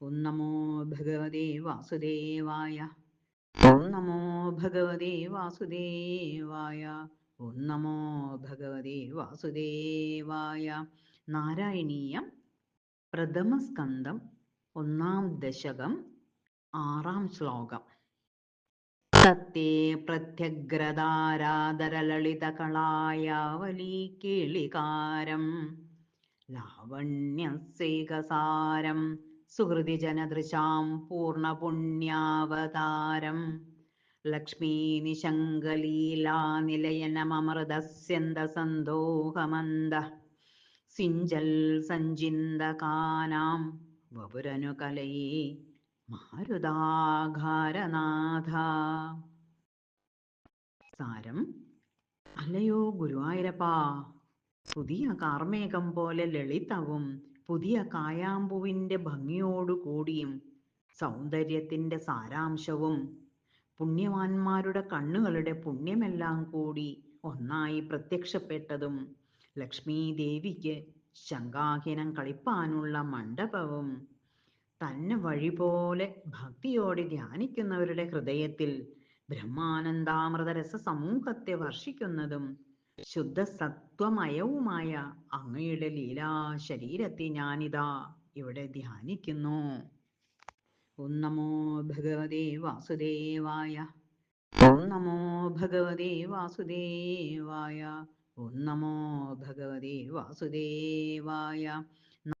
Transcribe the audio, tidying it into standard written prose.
ഓം നമോ ഭഗവതേ വാസുദേവായ. ഓം നമോ ഭഗവതേ വാസുദേവായ. ഓം നമോ ഭഗവതേ വാസുദേവായ. നാരായണീയം പ്രഥമസ്കന്ധം 1-ാം ദശകം 6-ാം ശ്ലോകം. തത്തേ പ്രത്യഗ്രതാരാധരലളിതകളായാവലീകേളികാരം ലാവണ്യസൈകസാരം സുഹൃതിജനദൃശാം പൂർണ്ണപുണ്യാവതാരം ലക്ഷ്മീനിശങ്കലീലാനിലയനമമൃതസ്യന്തസന്തോഹമന്ദ സിഞ്ചൽ സഞ്ചിന്തകാനാം വപുരനുകലയേ മാരുതാഘാരനാഥ. സാരം: അല്ലയോ ഗുരുവായൂരപ്പാ, പുതിയ കാർമേഘം പോലെ ലളിതവും പുതിയ കായാമ്പുവിൻ്റെ ഭംഗിയോടുകൂടിയും സൗന്ദര്യത്തിൻ്റെ സാരാംശവും പുണ്യവാന്മാരുടെ കണ്ണുകളുടെ പുണ്യമെല്ലാം കൂടി ഒന്നായി പ്രത്യക്ഷപ്പെട്ടതും ലക്ഷ്മീ ദേവിക്ക് ശങ്കാഹിനം കളിപ്പാനുള്ള മണ്ഡപവും തന്നെ വഴി പോലെ ഭക്തിയോടെ ധ്യാനിക്കുന്നവരുടെ ഹൃദയത്തിൽ ബ്രഹ്മാനന്ദാമൃത രസസമൂഹത്തെ വർഷിക്കുന്നതും ശുദ്ധ സത്വമയവുമായ അങ്ങയുടെ ലീലാ ശരീരത്തെ ഞാനിതാ ഇവിടെ ധ്യാനിക്കുന്നു. ഓം നമോ ഭഗവതേ വാസുദേവായ. ഓം നമോ ഭഗവതേ വാസുദേവായ. ഓം നമോ ഭഗവതേ വാസുദേവായ.